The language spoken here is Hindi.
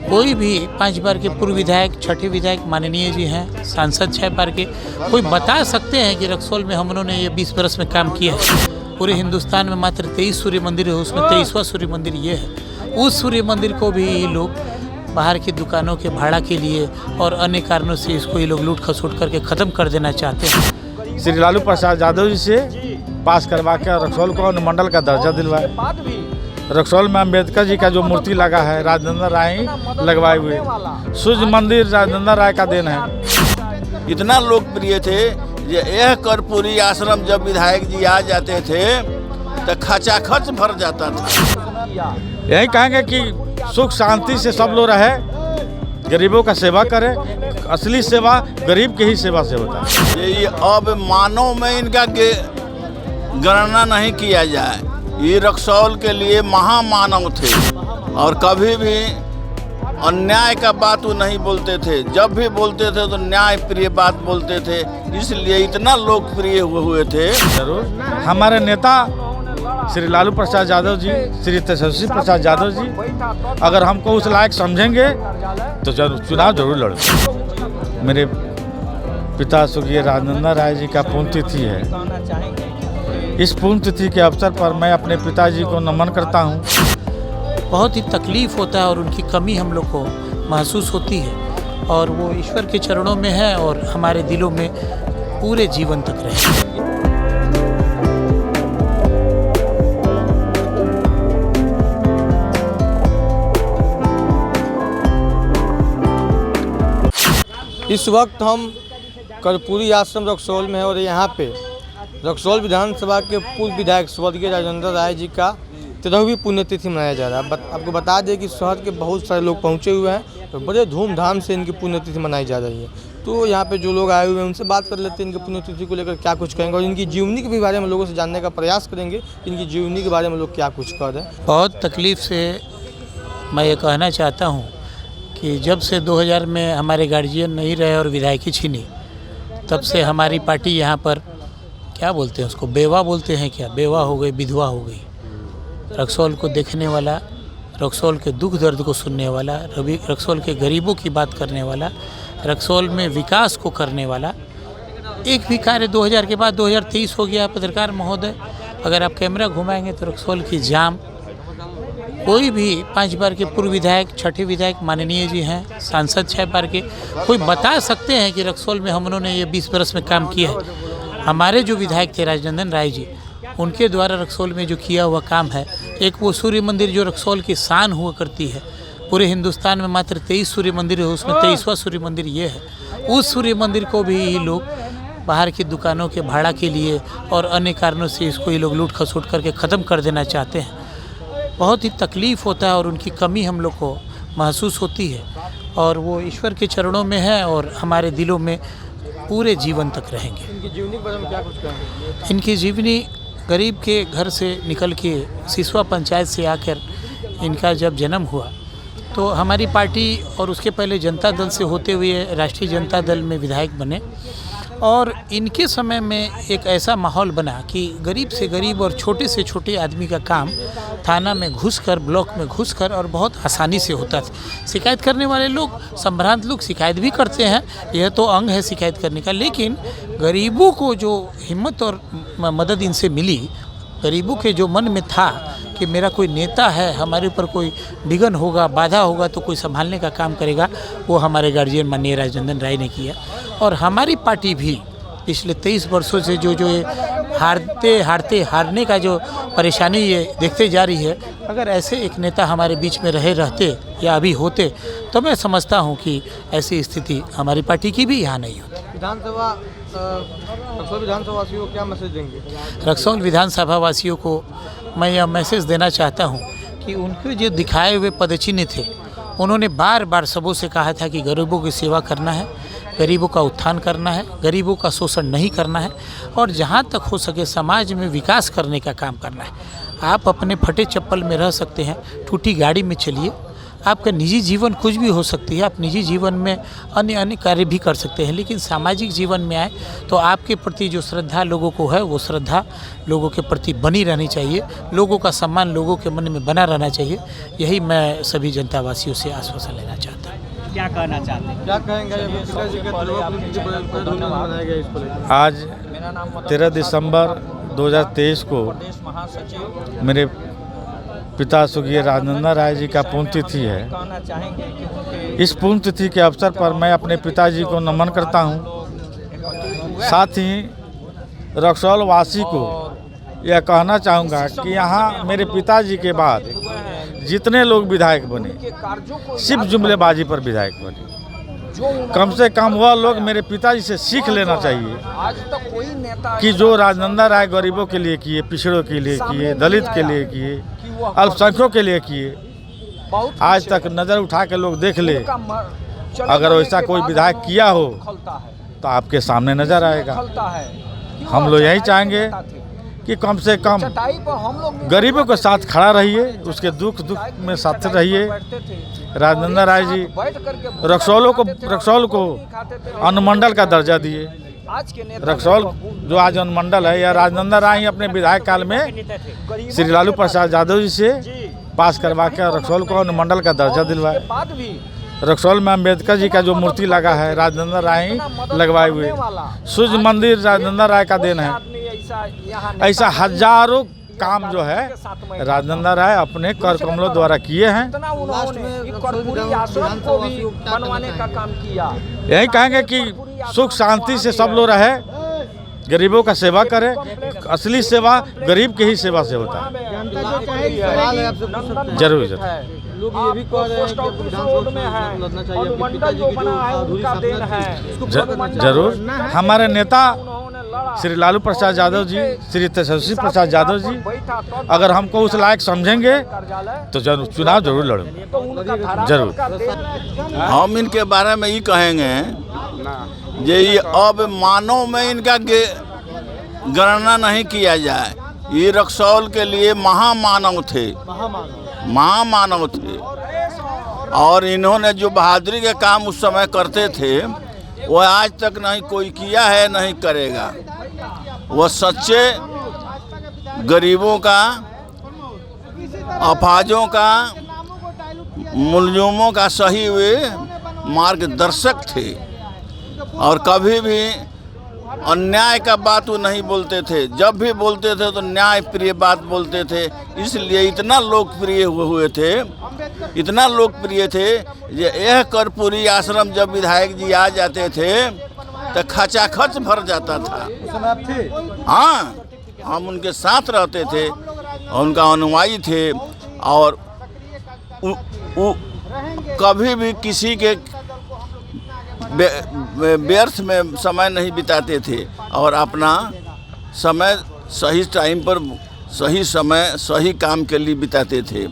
कोई भी 5 बार के पूर्व विधायक, छठे विधायक माननीय जी हैं, सांसद 6 बार के, कोई बता सकते हैं कि रक्सौल में हम उन्होंने ये 20 बरस में काम किया है? पूरे हिंदुस्तान में मात्र 23 सूर्य मंदिर है, उसमें 23वां सूर्य मंदिर ये है। उस सूर्य मंदिर को भी ये लोग बाहर की दुकानों के भाड़ा के लिए और अन्य कारणों से इसको ये लोग लूट खसोट करके ख़त्म कर देना चाहते हैं। श्री लालू प्रसाद यादव जी से पास करवा के रक्सौल को अनुमंडल का दर्जा दिलवाए। रक्सौल में अम्बेडकर जी का जो मूर्ति लगा है राजेंद्र राय लगवाए हुए, सूर्य मंदिर राजेंद्र राय का देन है। इतना लोकप्रिय थे यह कर्पूरी आश्रम जब विधायक जी आ जाते थे तो खचाखच भर जाता था। यही कहेंगे कि सुख शांति से सब लोग रहे, गरीबों का सेवा करें। असली सेवा गरीब की ही सेवा से होता है। ये अब मानव में इनका गणना नहीं किया जाए। ये रक्सौल के लिए महामानव थे और कभी भी अन्याय का बात वो नहीं बोलते थे। जब भी बोलते थे तो न्याय प्रिय बात बोलते थे, इसलिए इतना लोकप्रिय हुए थे। जरूर हमारे नेता श्री लालू प्रसाद यादव जी, श्री तेजस्वी प्रसाद यादव जी अगर हमको उस लायक समझेंगे तो चुनाव जरूर लड़ेंगे। मेरे पिता स्वर्गीय राजेंद्र राय जी का पुण्यतिथि है। इस पुण्यतिथि के अवसर पर मैं अपने पिताजी को नमन करता हूँ। बहुत ही तकलीफ़ होता है और उनकी कमी हम लोग को महसूस होती है और वो ईश्वर के चरणों में है और हमारे दिलों में पूरे जीवन तक रहे। इस वक्त हम कर्पूरी आश्रम रक्सौल में है और यहाँ पे रक्सौल विधानसभा के पूर्व विधायक स्वर्गीय राजेंद्र राय जी का 13वीं पुण्यतिथि मनाया जा रहा है। आपको बता दें कि शहर के बहुत सारे लोग पहुँचे हुए हैं तो बड़े धूमधाम से इनकी पुण्यतिथि मनाई जा रही है। तो यहाँ पे जो लोग आए हुए हैं उनसे बात कर लेते हैं, इनकी पुण्यतिथि को लेकर क्या कुछ कहेंगे और इनकी जीवनी के भी बारे में लोगों से जानने का प्रयास करेंगे, इनकी जीवनी के बारे में लोग क्या कुछ कर रहे हैं। बहुत तकलीफ़ से मैं ये कहना चाहता हूँ कि जब से 2000 में हमारे गार्जियन नहीं रहे और विधायकी छीनी, तब से हमारी पार्टी यहाँ पर क्या बोलते हैं उसको, बेवा बोलते हैं क्या, बेवा हो गई, विधवा हो गई। रक्सौल को देखने वाला, रक्सौल के दुख दर्द को सुनने वाला, रक्सौल के गरीबों की बात करने वाला, रक्सौल में विकास को करने वाला एक भी कार्य 2000 के बाद 2023 हो गया। पत्रकार महोदय, अगर आप कैमरा घुमाएंगे तो रक्सौल की जाम, कोई भी 5 बार के पूर्व विधायक, छठे विधायक माननीय जी हैं, सांसद 6 बार के, कोई बता सकते हैं कि रक्सौल में हम उन्होंने ये 20 बरस में काम किया है? हमारे जो विधायक थे राजेंद्र राय जी, उनके द्वारा रक्सौल में जो किया हुआ काम है, एक वो सूर्य मंदिर जो रक्सौल की शान हुआ करती है। पूरे हिंदुस्तान में मात्र 23 सूर्य मंदिर है, उसमें 23वां सूर्य मंदिर ये है। उस सूर्य मंदिर को भी ये लोग बाहर की दुकानों के भाड़ा के लिए और अन्य कारणों से इसको ये लोग लूट खसोट करके ख़त्म कर देना चाहते हैं। बहुत ही तकलीफ़ होता है और उनकी कमी हम लोग को महसूस होती है और वो ईश्वर के चरणों में है और हमारे दिलों में पूरे जीवन तक रहेंगे। इनकी जीवनी के बारे में क्या कुछ कहेंगे? इनकी जीवनी गरीब के घर से निकल के सिसवा पंचायत से आकर इनका जब जन्म हुआ तो हमारी पार्टी और उसके पहले जनता दल से होते हुए राष्ट्रीय जनता दल में विधायक बने और इनके समय में एक ऐसा माहौल बना कि गरीब से गरीब और छोटे से छोटे आदमी का काम थाना में घुसकर, ब्लॉक में घुसकर और बहुत आसानी से होता था। शिकायत करने वाले लोग, संभ्रांत लोग शिकायत भी करते हैं, यह तो अंग है शिकायत करने का, लेकिन गरीबों को जो हिम्मत और मदद इनसे मिली, गरीबों के जो मन में था कि मेरा कोई नेता है, हमारे ऊपर कोई विघ्न होगा, बाधा होगा तो कोई संभालने का काम करेगा, वो हमारे गार्जियन माननीय राजेंद्र राय ने किया। और हमारी पार्टी भी पिछले 23 वर्षों से जो ये हारने का जो परेशानी ये देखते जा रही है, अगर ऐसे एक नेता हमारे बीच में रहते या अभी होते तो मैं समझता हूँ कि ऐसी स्थिति हमारी पार्टी की भी यहाँ नहीं होती। रक्सौल विधानसभा वासियों को क्या मैसेज देंगे? रक्सौल विधानसभा वासियों को मैं यह मैसेज देना चाहता हूँ कि उनके जो दिखाए हुए पदचिन्ह थे, उन्होंने बार बार सबों से कहा था कि गरीबों की सेवा करना है, गरीबों का उत्थान करना है, गरीबों का शोषण नहीं करना है और जहाँ तक हो सके समाज में विकास करने का काम करना है। आप अपने फटे चप्पल में रह सकते हैं, टूटी गाड़ी में चलिए, आपका निजी जीवन कुछ भी हो सकती है, आप निजी जीवन में अन्य अन्य कार्य भी कर सकते हैं, लेकिन सामाजिक जीवन में आए तो आपके प्रति जो श्रद्धा लोगों को है वो श्रद्धा लोगों के प्रति बनी रहनी चाहिए, लोगों का सम्मान लोगों के मन में बना रहना चाहिए। यही मैं सभी जनता वासियों से आश्वासन लेना चाहता हूँ। क्या कहना चाहते हैं? क्या कहेंगे पिताजी के मनाया गया इस पर? आज 13 दिसंबर 2023 को मेरे पिता स्वर्गीय राजनंदन राय जी का पुण्यतिथि है। इस पुण्यतिथि के अवसर पर मैं अपने पिताजी को नमन करता हूं। साथ ही रक्सौल वासी को यह कहना चाहूँगा कि यहाँ मेरे पिताजी के बाद जितने लोग विधायक बने सिर्फ जुमलेबाजी पर विधायक बने। कम से कम वह लोग मेरे पिताजी से सीख लेना चाहिए कि जो राजनंदन राय गरीबों के लिए किए, पिछड़ों के लिए किए, दलित के लिए किए, अल्पसंख्यकों के लिए किए, आज तक नज़र उठा के लोग देख ले। अगर वैसा कोई विधायक किया हो तो आपके सामने नज़र आएगा। हम लोग यही चाहेंगे कि कम से कम गरीबों के साथ खड़ा रहिए, उसके दुख में साथ रहिए। राजनंदन राय जी रक्सौल को अनुमंडल का दर्जा दिए। रक्सौल जो आज अनुमंडल है, यह राजनंदन राय अपने विधायक काल में श्री लालू प्रसाद यादव जी से पास करवा के रक्सौल को अनुमंडल का दर्जा दिलवाए। रक्सौल में अम्बेडकर जी का जो मूर्ति लगा है राजनंदन राय लगवाए हुए। सूर्य मंदिर राजनंदन राय का देन है। ऐसा हजारों काम जो है राजनंदन राय अपने कर कमलों द्वारा किए हैं। यही कहेंगे कि सुख शांति से सब लोग रहे, गरीबों का सेवा करें। असली सेवा गरीब की ही सेवा से होता है। जरूर जरूर लोग ये भी कह रहे हैं कि विधानसभा लड़ना चाहिए। जरूर हमारे नेता श्री लालू प्रसाद यादव जी, श्री तेजस्वी प्रसाद यादव जी अगर हमको उस लायक समझेंगे तो जरूर चुनाव जरूर लड़ेंगे। जरूर हम इनके बारे में ये कहेंगे ये अब मानव में इनका गणना नहीं किया जाए। ये रक्सौल के लिए महामानव थे, महामानव थे। और इन्होंने जो बहादुरी के काम उस समय करते थे वो आज तक नहीं कोई किया है, नहीं करेगा। वो सच्चे गरीबों का, अफाजों का, मुल्ज़िमों का सही हुए मार्गदर्शक थे। और कभी भी अन्याय का बात वो नहीं बोलते थे। जब भी बोलते थे तो न्याय प्रिय बात बोलते थे। इसलिए इतना लोकप्रिय हुए थे, इतना लोकप्रिय थे। यह कर्पूरी आश्रम जब विधायक जी आ जाते थे तो खचाखच भर जाता था। हाँ, हम उनके साथ रहते थे और उनका अनुयायी थे। और कभी भी किसी के व्यर्थ में समय नहीं बिताते थे और अपना समय सही टाइम पर, सही समय, सही काम के लिए बिताते थे।